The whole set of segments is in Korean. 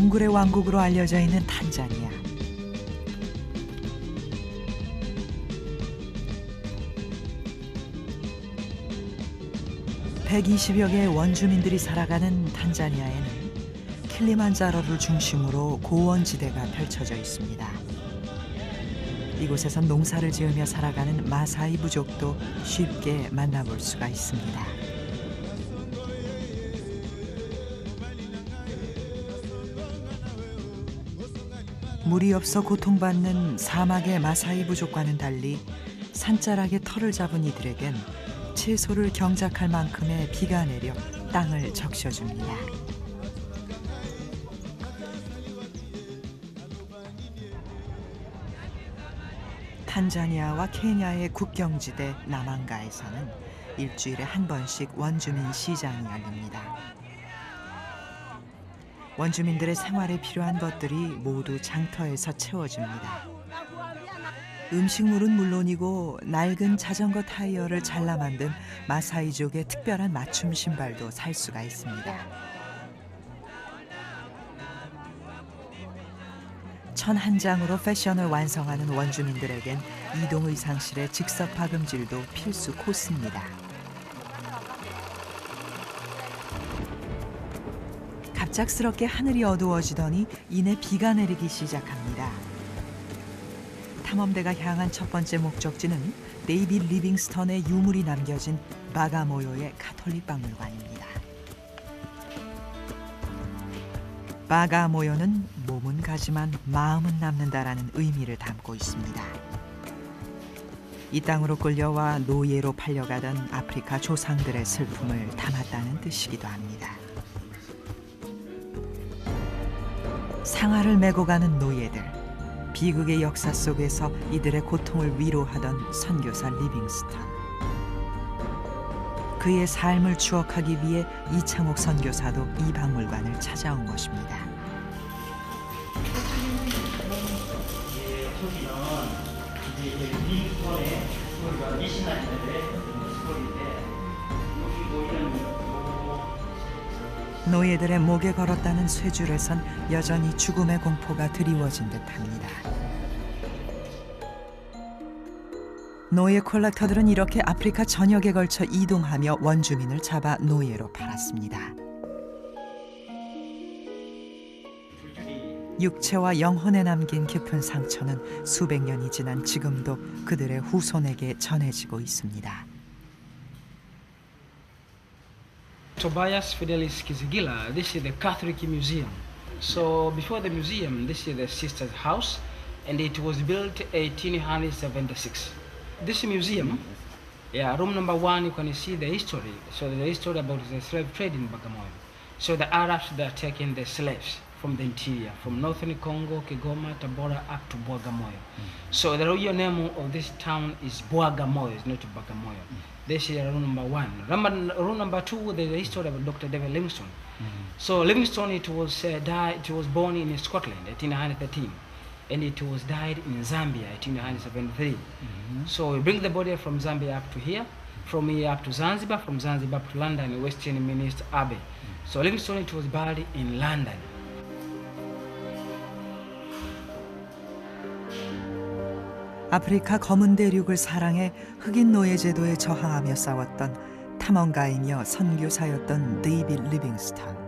동굴의 왕국으로 알려져 있는 탄자니아. (120여) 개의 원주민들이 살아가는 탄자니아에는 킬리만자로를 중심으로 고원지대가 펼쳐져 있습니다. 이곳에선 농사를 지으며 살아가는 마사이 부족도 쉽게 만나볼 수가 있습니다. 물이 없어 고통받는 사막의 마사이 부족과는 달리 산자락에 터를 잡은 이들에겐 채소를 경작할 만큼의 비가 내려 땅을 적셔줍니다. 탄자니아와 케냐의 국경지대 나만가에서는 일주일에 한 번씩 원주민 시장이 열립니다. 원주민들의 생활에 필요한 것들이 모두 장터에서 채워집니다. 음식물은 물론이고 낡은 자전거 타이어를 잘라 만든 마사이족의 특별한 맞춤 신발도 살 수가 있습니다. 천 한 장으로 패션을 완성하는 원주민들에겐 이동 의상실의 즉석 박음질도 필수 코스입니다. 갑작스럽게 하늘이 어두워지더니 이내 비가 내리기 시작합니다. 탐험대가 향한 첫 번째 목적지는 데이빗 리빙스턴의 유물이 남겨진 바가모요의 가톨릭 박물관입니다. 바가모요는 몸은 가지만 마음은 남는다라는 의미를 담고 있습니다. 이 땅으로 끌려와 노예로 팔려가던 아프리카 조상들의 슬픔을 담았다는 뜻이기도 합니다. 상아를 메고 가는 노예들, 비극의 역사 속에서 이들의 고통을 위로하던 선교사 리빙스턴. 그의 삶을 추억하기 위해 이창옥 선교사도 이 박물관을 찾아온 것입니다. 노예들의 목에 걸었다는 쇠줄에선 여전히 죽음의 공포가 드리워진 듯합니다. 노예 콜렉터들은 이렇게 아프리카 전역에 걸쳐 이동하며 원주민을 잡아 노예로 팔았습니다. 육체와 영혼에 남긴 깊은 상처는 수백 년이 지난 지금도 그들의 후손에게 전해지고 있습니다. Tobias Fidelis Kizigila, this is the Catholic Museum. So before the museum, this is the sister's house, and it was built 1876. This museum, room number 1, you can see the history. So the history about the slave trade in Bagamoyo. So the Arabs that are taking the slaves from the interior, from northern Congo, Kigoma, Tabora, up to Bagamoyo. So the real name of this town is Bagamoyo, it's not Bagamoyo. This is room number 1. Room number 2, the history of Dr. David Livingstone. So Livingstone, it was born in Scotland, 1813. And it was died in Zambia, 1873. So we bring the body from Zambia up to here, from here up to Zanzibar, from Zanzibar up to London, Westminster Abbey. So Livingstone, it was buried in London. 아프리카 검은 대륙을 사랑해 흑인 노예 제도에 저항하며 싸웠던 탐험가이며 선교사였던 데이빗 리빙스턴.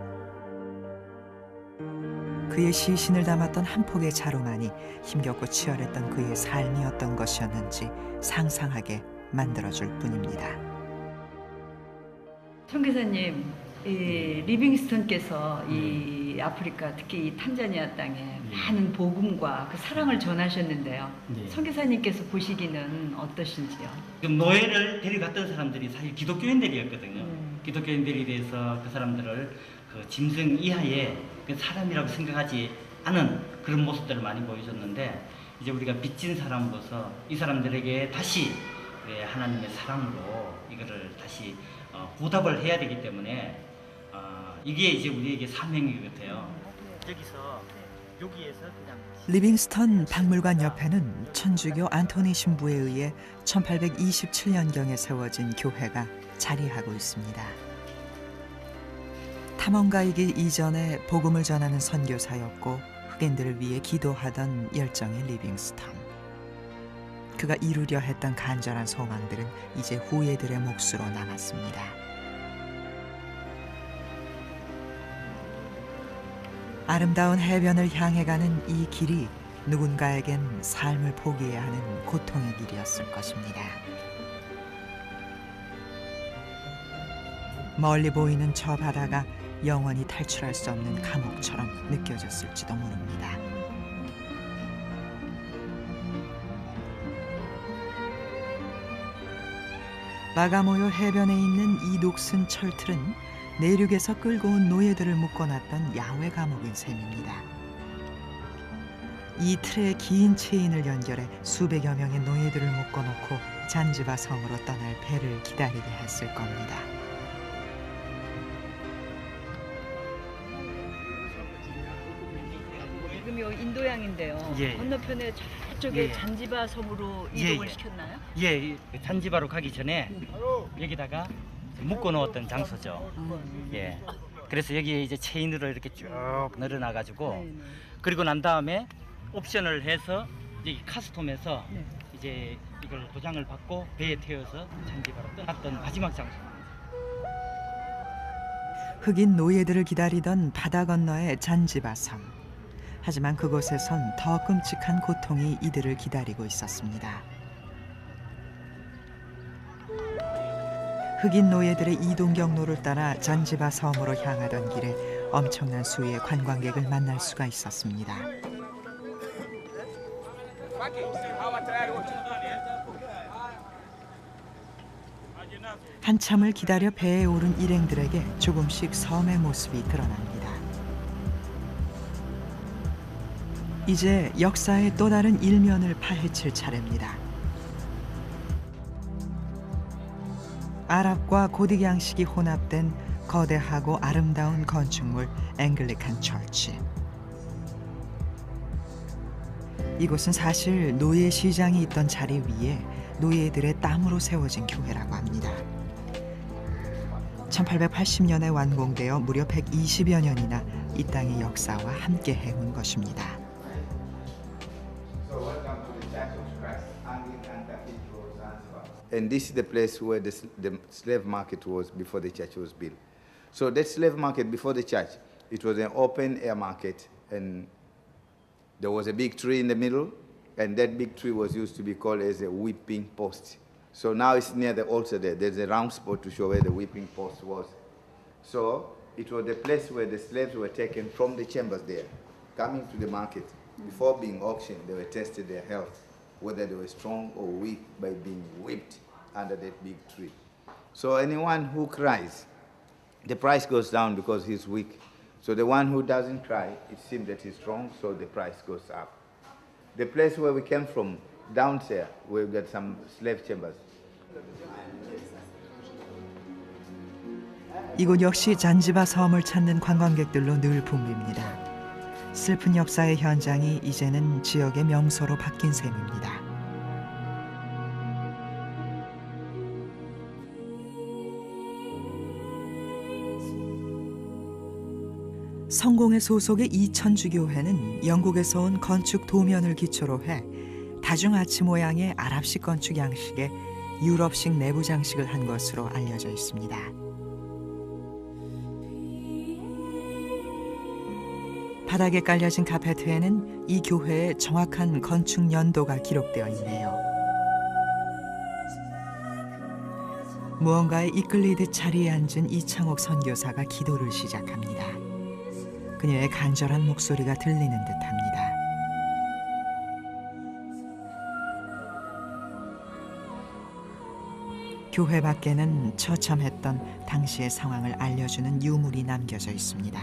그의 시신을 담았던 한 폭의 자루만이 힘겹고 치열했던 그의 삶이 어떤 것이었는지 상상하게 만들어줄 뿐입니다. 선교사님, 이 리빙스턴께서 이 아프리카, 특히 이 탄자니아 땅에 많은 복음과 그 사랑을 전하셨는데요. 선교사님께서 보시기는 어떠신지요? 지금 노예를 데려갔던 사람들이 사실 기독교인들이었거든요. 기독교인들에 대해서 그 사람들을 그 짐승 이하의 그 사람이라고 생각하지 않은 그런 모습들을 많이 보여줬는데, 이제 우리가 빚진 사람으로서 이 사람들에게 다시 하나님의 사랑으로 이거를 다시 보답을 해야 되기 때문에 이게 이제 우리에게 사명인 것 같아요. 여기에서 그냥 리빙스턴 박물관 옆에는 천주교 안토니 신부에 의해 1827년경에 세워진 교회가 자리하고 있습니다. 탐험가이기 이전에 복음을 전하는 선교사였고 흑인들을 위해 기도하던 열정의 리빙스턴. 그가 이루려 했던 간절한 소망들은 이제 후예들의 몫으로 남았습니다. 아름다운 해변을 향해 가는 이 길이 누군가에겐 삶을 포기해야 하는 고통의 길이었을 것입니다. 멀리 보이는 저 바다가 영원히 탈출할 수 없는 감옥처럼 느껴졌을지도 모릅니다. 바가모요 해변에 있는 이 녹슨 철틀은 내륙에서 끌고 온 노예들을 묶어놨던 야외 감옥인 셈입니다. 이 틀에 긴 체인을 연결해 수백여 명의 노예들을 묶어놓고 잔지바 섬으로 떠날 배를 기다리게 했을 겁니다. 지금 요 인도양인데요. 예. 건너편에 저쪽에 예. 잔지바 섬으로 예, 이동을 예. 시켰나요? 예, 잔지바로 가기 전에 여기다가 묶어 놓았던 장소죠. 예. 그래서 여기에 이제 체인으로 이렇게 쭉 늘어나 가지고 네, 네. 그리고 난 다음에 옵션을 해서 여기 카스톰에서 네. 이제 이걸 도장을 받고 배에 태워서 잔지바로 떠났던 마지막 장소. 흑인 노예들을 기다리던 바다 건너의 잔지바 섬. 하지만 그곳에선 더 끔찍한 고통이 이들을 기다리고 있었습니다. 흑인 노예들의 이동 경로를 따라 잔지바 섬으로 향하던 길에 엄청난 수의 관광객을 만날 수가 있었습니다. 한참을 기다려 배에 오른 일행들에게 조금씩 섬의 모습이 드러납니다. 이제 역사의 또 다른 일면을 파헤칠 차례입니다. 아랍과 고딕 양식이 혼합된 거대하고 아름다운 건축물 앵글리칸 처치. 이곳은 사실 노예 시장이 있던 자리 위에 노예들의 땀으로 세워진 교회라고 합니다. 1880년에 완공되어 무려 120여 년이나 이 땅의 역사와 함께 해온 것입니다. And this is the place where the slave market was before the church was built. So that slave market before the church, it was an open air market, and there was a big tree in the middle, and that big tree was used to be called as a whipping post. So now it's near the altar there. There's a round spot to show where the whipping post was. So it was the place where the slaves were taken from the chambers there, coming to the market. Before being auctioned, they were tested their health, whether they were strong or weak, by being whipped under that big tree. So anyone who cries, the price goes down because he's weak. So the one who doesn't cry, it seems that he's strong, so the price goes up. The place where we came from, down there, we've got some slave chambers. 이곳 역시 잔지바 섬을 찾는 관광객들로 늘 붐빕니다. 슬픈 역사의 현장이 이제는 지역의 명소로 바뀐 셈입니다. 성공회 소속의 이천주교회는 영국에서 온 건축 도면을 기초로 해 다중아치 모양의 아랍식 건축 양식에 유럽식 내부 장식을 한 것으로 알려져 있습니다. 바닥에 깔려진 카페트에는 이 교회의 정확한 건축 연도가 기록되어 있네요. 무언가에 이끌리듯 자리에 앉은 이창옥 선교사가 기도를 시작합니다. 그녀의 간절한 목소리가 들리는 듯합니다. 교회 밖에는 처참했던 당시의 상황을 알려주는 유물이 남겨져 있습니다.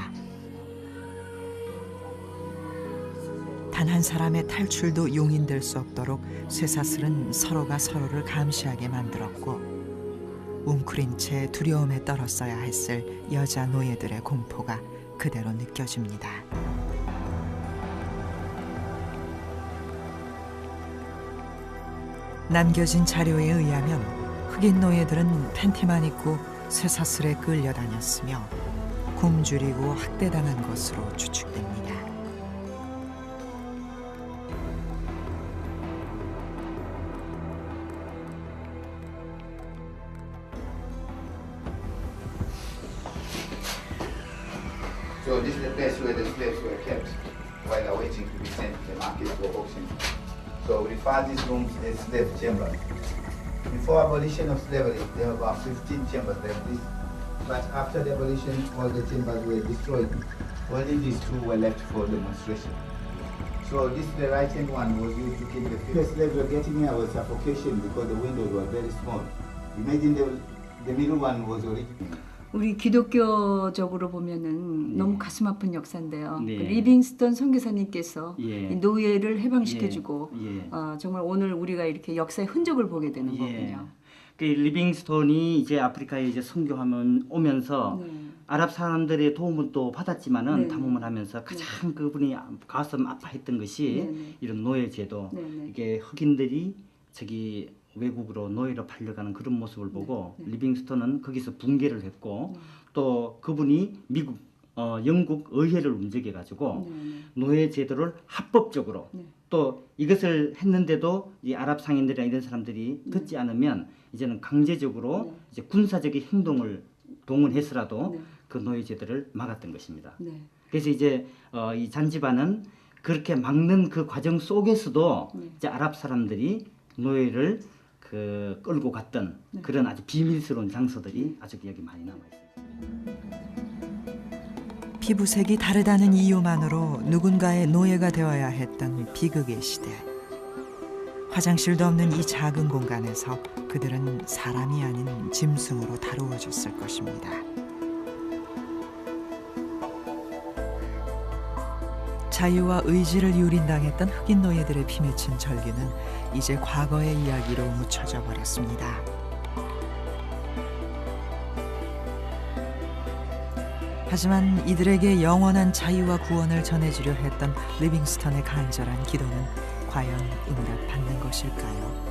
단 한 사람의 탈출도 용인될 수 없도록 쇠사슬은 서로가 서로를 감시하게 만들었고 웅크린 채 두려움에 떨었어야 했을 여자 노예들의 공포가 그대로 느껴집니다. 남겨진 자료에 의하면 흑인 노예들은 팬티만 입고 쇠사슬에 끌려다녔으며 굶주리고 학대당한 것으로 추측됩니다. So this is the place where the slaves were kept while awaiting to be sent to the market for auction. So we refer these rooms as slave chambers. Before abolition of slavery, there were about 15 chambers like this. But after the abolition, all the chambers were destroyed. Only these two were left for demonstration. So this, the right-hand one, was used to keep the people. The slaves were getting here was suffocation because the windows were very small. Imagine the middle one was original. 우리 기독교적으로 보면은 너무 가슴 아픈 역사인데요. 네. 그 리빙스턴 선교사님께서 예. 이 노예를 해방시켜주고 예. 정말 오늘 우리가 이렇게 역사의 흔적을 보게 되는 예. 거군요. 그 리빙스톤이 이제 아프리카에 이제 선교하면 오면서 네. 아랍 사람들의 도움을 또 받았지만은 네. 탐험을 하면서 가장 그분이 가슴 아파했던 것이 네, 네. 이런 노예제도 네, 네. 이게 흑인들이 저기 외국으로 노예로 팔려가는 그런 모습을 보고 리빙스톤은 거기서 붕괴를 했고 또 그분이 미국 영국 의회를 움직여 가지고 노예 제도를 합법적으로 또 이것을 했는데도 이 아랍 상인들이나 이런 사람들이 듣지 않으면 이제는 강제적으로 이제 군사적인 행동을 동원해서라도 그 노예 제도를 막았던 것입니다. 그래서 이제 이 잔지바는 그렇게 막는 그 과정 속에서도 이제 아랍 사람들이 노예를 그 끌고 갔던 그런 아주 비밀스러운 장소들이 아주 기억이 많이 남아 있어요. 피부색이 다르다는 이유만으로 누군가의 노예가 되어야 했던 비극의 시대. 화장실도 없는 이 작은 공간에서 그들은 사람이 아닌 짐승으로 다루어졌을 것입니다. 자유와 의지를 유린당했던 흑인 노예들의 피 맺힌 절규는 이제 과거의 이야기로 묻혀져 버렸습니다. 하지만 이들에게 영원한 자유와 구원을 전해주려 했던 리빙스턴의 간절한 기도는 과연 응답받는 것일까요?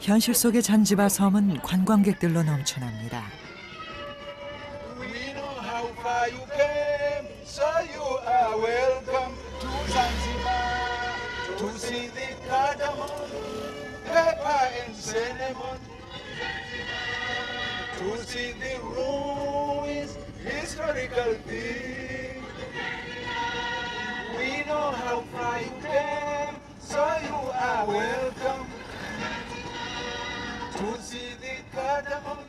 현실 속의 잔지바 섬은 관광객들로 넘쳐납니다. We know how far you came, so you are welcome to Zanzibar to see the cardamom, pepper and cinnamon, to see the ruins, historical things. We know how far you came, so you are welcome to see the cardamom,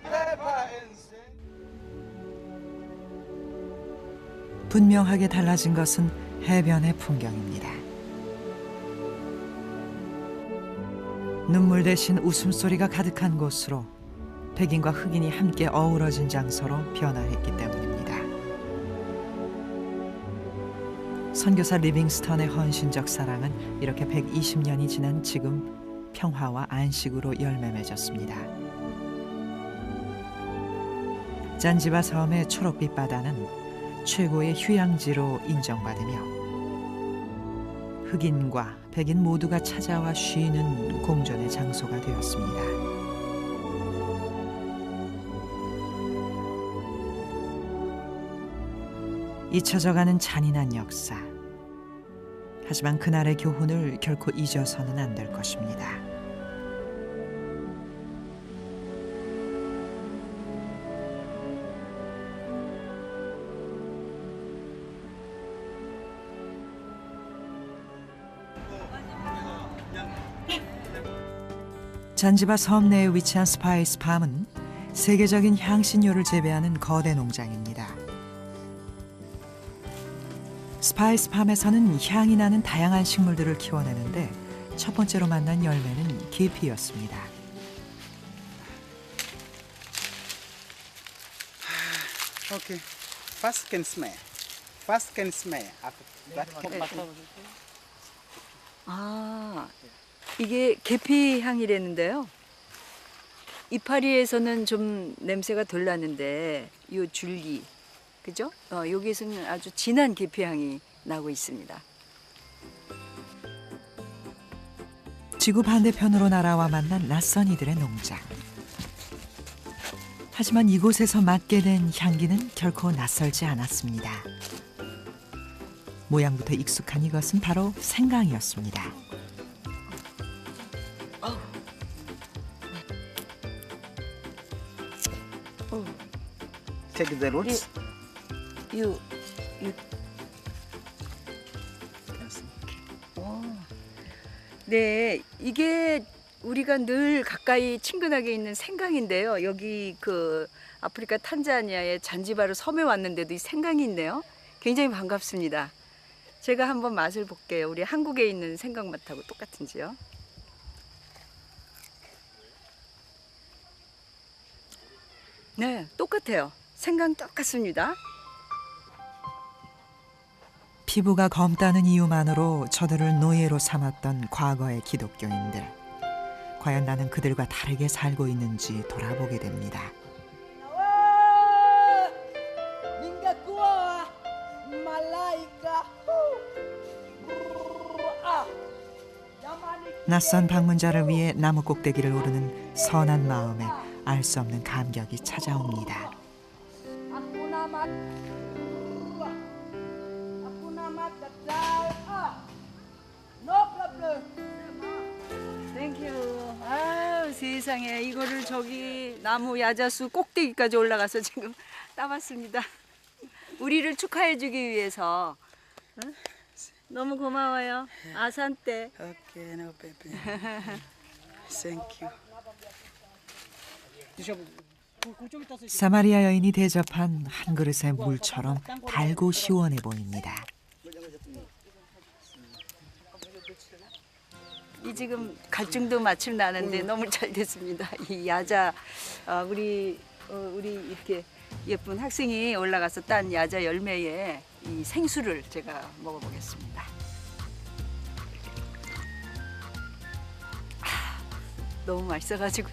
pepper and cinnamon. 분명하게 달라진 것은 해변의 풍경입니다. 눈물 대신 웃음소리가 가득한 곳으로 백인과 흑인이 함께 어우러진 장소로 변화했기 때문입니다. 선교사 리빙스턴의 헌신적 사랑은 이렇게 120년이 지난 지금 평화와 안식으로 열매 맺었습니다. 잔지바 섬의 초록빛 바다는 최고의 휴양지로 인정받으며 흑인과 백인 모두가 찾아와 쉬는 공존의 장소가 되었습니다. 잊혀져가는 잔인한 역사. 하지만 그날의 교훈을 결코 잊어서는 안 될 것입니다. 잔지바 섬 내에 위치한 스파이스 팜은 세계적인 향신료를 재배하는 거대 농장입니다. 스파이스 팜에서는 향이 나는 다양한 식물들을 키워내는데 첫 번째로 만난 열매는 계피였습니다. Okay, first can smell. First can smell. That 아, 이게 계피 향이라는데요. 이파리에서는 좀 냄새가 덜 나는데 요 줄기, 그죠? 여기에서는 아주 진한 계피 향이 나고 있습니다. 지구 반대편으로 날아와 만난 낯선 이들의 농장. 하지만 이곳에서 맡게 된 향기는 결코 낯설지 않았습니다. 모양부터 익숙한 이것은 바로 생강이었습니다. Take the roots. 유. Yes. 네, 이게 우리가 늘 가까이 친근하게 있는 생강인데요. 여기 그 아프리카 탄자니아의 잔지바르 섬에 왔는데도 이 생강이 있네요. 굉장히 반갑습니다. 제가 한번 맛을 볼게요. 우리 한국에 있는 생강 맛하고 똑같은지요? 네, 똑같아요. 생강 똑같습니다. 피부가 검다는 이유만으로 저들을 노예로 삼았던 과거의 기독교인들. 과연 나는 그들과 다르게 살고 있는지 돌아보게 됩니다. 낯선 방문자를 위해 나무 꼭대기를 오르는 선한 마음에 알 수 없는 감격이 찾아옵니다. 땡큐. 아유, 세상에 이거를 저기 나무 야자수 꼭대기까지 올라가서 지금 따봤습니다. 우리를 축하해주기 위해서. 응? 너무 고마워요. 아산떼. Okay, no, baby. Thank you. 사마리아 여인이 대접한 한 그릇의 물처럼 달고 시원해 보입니다. 이 지금 갈증도 마침 나는데 너무 잘 됐습니다. 이 야자 우리 이렇게 예쁜 학생이 올라가서 딴 야자 열매에 이 생수를 제가 먹어보겠습니다. 너무 맛있어가지고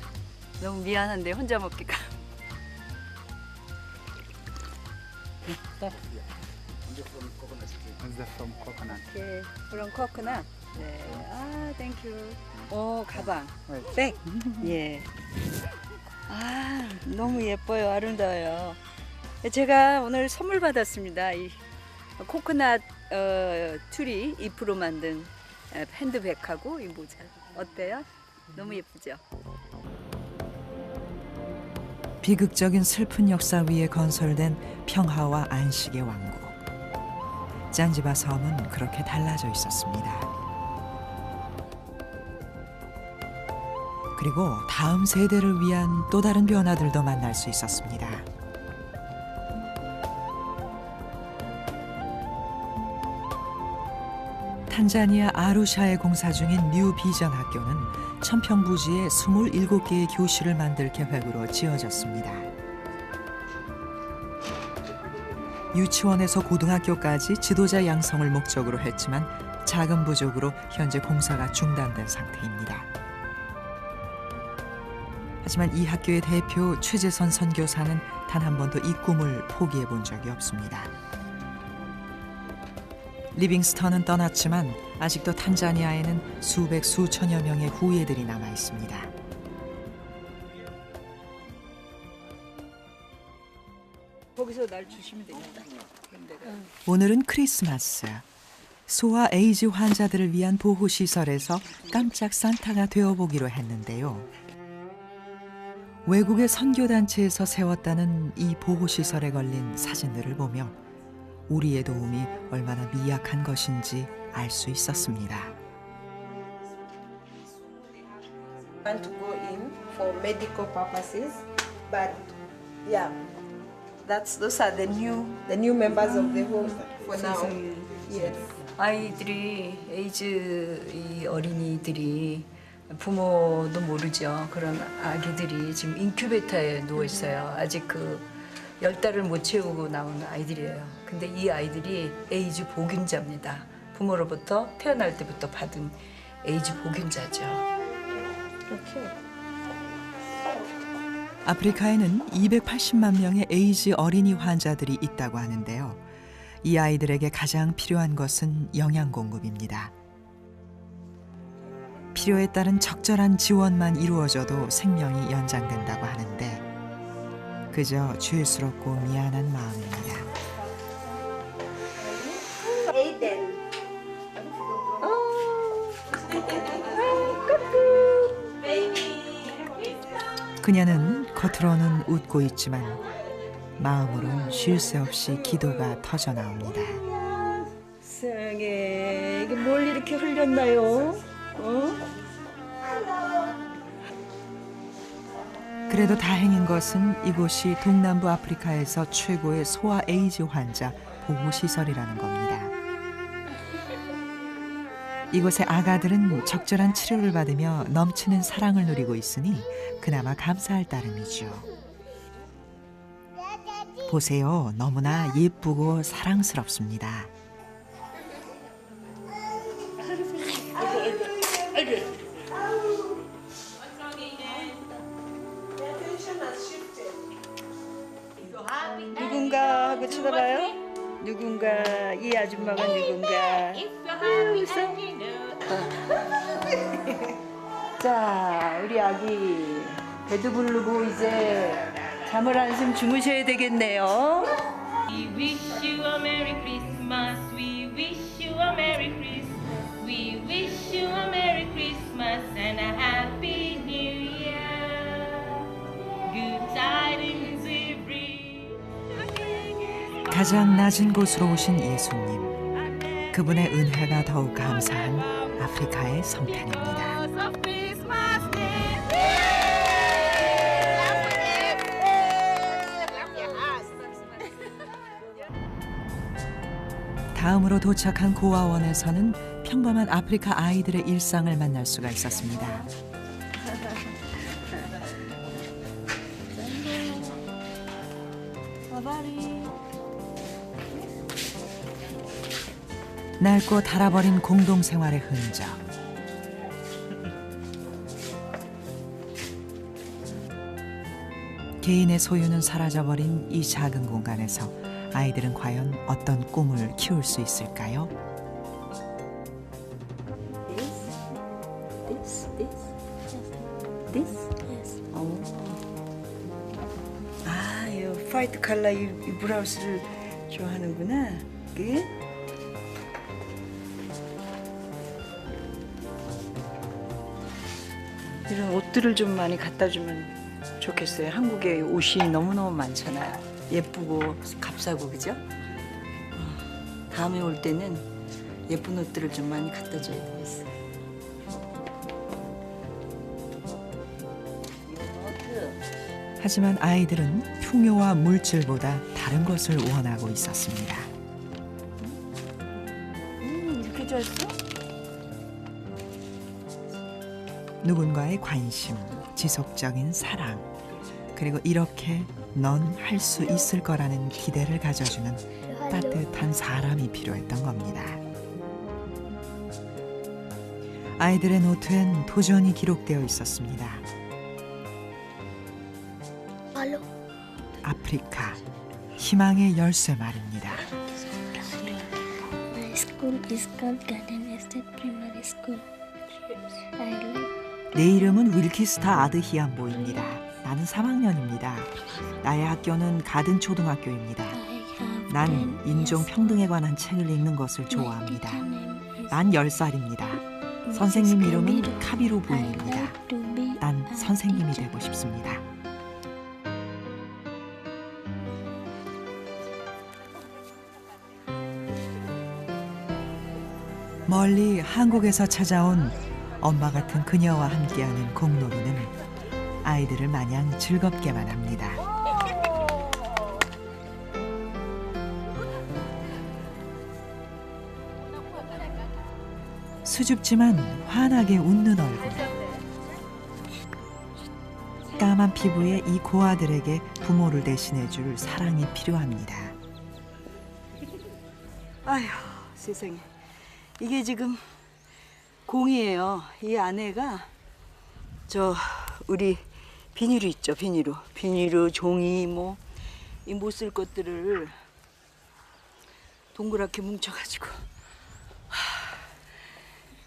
너무 미안한데 혼자 먹기가. From coconut. 오케이, 그럼 코코넛. 네, 아, 땡큐. 오, 가방. Right. 백. 예. 아, 너무 예뻐요. 아름다워요. 제가 오늘 선물 받았습니다. 이 코코넛 트리 잎으로 만든 핸드백하고 이 모자. 어때요? 너무 예쁘죠? 비극적인 슬픈 역사 위에 건설된 평화와 안식의 왕국. 잔지바 섬은 그렇게 달라져 있었습니다. 그리고 다음 세대를 위한 또 다른 변화들도 만날 수 있었습니다. 탄자니아 아루샤에 공사 중인 뉴 비전 학교는 천평부지에 27개의 교실을 만들 계획으로 지어졌습니다. 유치원에서 고등학교까지 지도자 양성을 목적으로 했지만 자금 부족으로 현재 공사가 중단된 상태입니다. 하지만 이 학교의 대표 최재선 선교사는 단 한 번도 이 꿈을 포기해 본 적이 없습니다. 리빙스턴은 떠났지만 아직도 탄자니아에는 수백 수천여 명의 후예들이 남아 있습니다. 거기서 날 주시면 되겠다. 오늘은 크리스마스. 소아 에이즈 환자들을 위한 보호시설에서 깜짝 산타가 되어보기로 했는데요. 외국의 선교단체에서 세웠다는 이 보호시설에 걸린 사진들을 보며 우리의 도움이 얼마나 미약한 것인지 알 수 있었습니다. Want to go in for medical purposes, but yeah, those are the new members of the home for now. 세상에. Yes. 아이들이 에이즈 이 어린이들이 부모도 모르죠. 그런 아기들이 지금 인큐베이터에 누워 있어요. 아직 그 10달을 못 채우고 나온 아이들이에요. 근데 이 아이들이 에이즈 보균자입니다. 부모로부터 태어날 때부터 받은 에이즈 보균자죠. Okay. 아프리카에는 280만 명의 에이즈 어린이 환자들이 있다고 하는데요. 이 아이들에게 가장 필요한 것은 영양 공급입니다. 필요에 따른 적절한 지원만 이루어져도 생명이 연장된다고 하는데 그저 죄스럽고 미안한 마음입니다. Aiden. 그녀는 겉으로는 웃고 있지만 마음으론 쉴 새 없이 기도가 터져 나옵니다. 세상에 이게 뭘 이렇게 흘렸나요? 그래도 다행인 것은 이곳이 동남부 아프리카에서 최고의 소아 에이즈 환자 보호시설이라는 겁니다. 이곳의 아가들은 적절한 치료를 받으며 넘치는 사랑을 누리고 있으니 그나마 감사할 따름이죠. 보세요. 너무나 예쁘고 사랑스럽습니다. 누군가 하고 쳐다봐요? 누군가 이 아줌마가 누군가. 자, 우리 아기 배도 부르고 이제 잠을 한숨 주무셔야 되겠네요. We wish you a Merry Christmas. We wish you a Merry Christmas. We wish you a Merry Christmas and a Happy New Year. Good tidings we bring. 가장 낮은 곳으로 오신 예수님. 그분의 은혜가 더욱 감사한 아프리카의 성탄입니다. Of Christmas Day. 다음으로 도착한 고아원에서는 평범한 아프리카 아이들의 일상을 만날 수가 있었습니다. 낡고 닳아버린 공동생활의 흔적. 개인의 소유는 사라져버린 이 작은 공간에서 아이들은 과연 어떤 꿈을 키울 수 있을까요? 아, 이 화이트 컬러 이 브라우스를 좋아하는구나. 그게? 이런 옷들을 좀 많이 갖다 주면 좋겠어요. 한국에 옷이 너무너무 많잖아요. 예쁘고 값싸고 그죠? 다음에 올 때는 예쁜 옷들을 좀 많이 갖다 줘야 되겠어요. 하지만 아이들은 풍요와 물질보다 다른 것을 원하고 있었습니다. 이렇게 좋았어? 누군가의 관심, 지속적인 사랑, 그리고 이렇게 넌 할 수 있을 거라는 기대를 가져주는 따뜻한 사람이 필요했던 겁니다. 아이들의 노트엔 도전이 기록되어 있었습니다. 아프리카, 희망의 열쇠 말입니다. My school is called Garden Estate Primary School. I live. 내 이름은 윌키스타 아드히안보입니다. 나는 3학년입니다. 나의 학교는 가든 초등학교입니다. 난 인종 평등에 관한 책을 읽는 것을 좋아합니다. 난 10살입니다. 선생님 이름은 카비루 부인입니다. 난 선생님이 되고 싶습니다. 멀리 한국에서 찾아온 엄마 같은 그녀와 함께하는 공놀이는 아이들을 마냥 즐겁게만 합니다. 수줍지만 환하게 웃는 얼굴. 까만 피부의 이 고아들에게 부모를 대신해줄 사랑이 필요합니다. 아휴, 세상에. 이게 지금 공이에요. 이 안에가 우리 비닐이 있죠, 비닐로 종이 뭐 이 못 쓸 것들을 동그랗게 뭉쳐가지고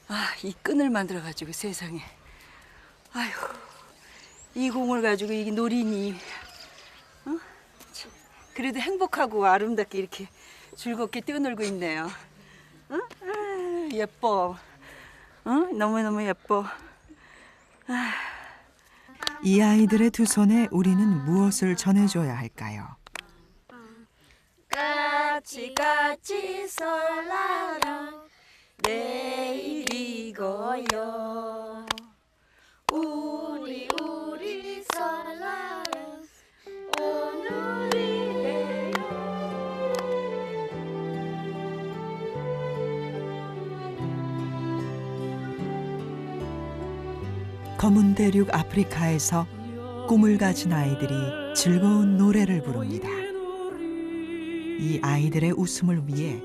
아, 이 끈을 만들어 가지고 세상에. 아휴, 이 공을 가지고 이 노린이, 어? 참, 그래도 행복하고 아름답게 이렇게 즐겁게 뛰어놀고 있네요. 어? 아, 예뻐. 어? 너무너무 예뻐. 아. 이 아이들의 두 손에 우리는 무엇을 전해줘야 할까요? 같이 설날은 내일이고요. 우리 설날은 오늘이래요. 검은 대륙 아프리카에서 꿈을 가진 아이들이 즐거운 노래를 부릅니다. 이 아이들의 웃음을 위해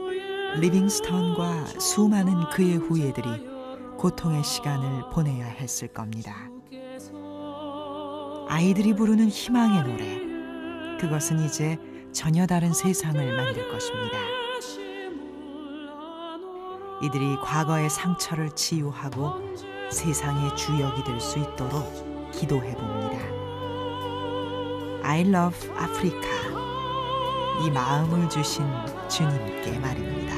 리빙스턴과 수많은 그의 후예들이 고통의 시간을 보내야 했을 겁니다. 아이들이 부르는 희망의 노래, 그것은 이제 전혀 다른 세상을 만들 것입니다. 이들이 과거의 상처를 치유하고 세상의 주역이 될 수 있도록 기도해 봅니다. I love Africa. 이 마음을 주신 주님께 말입니다.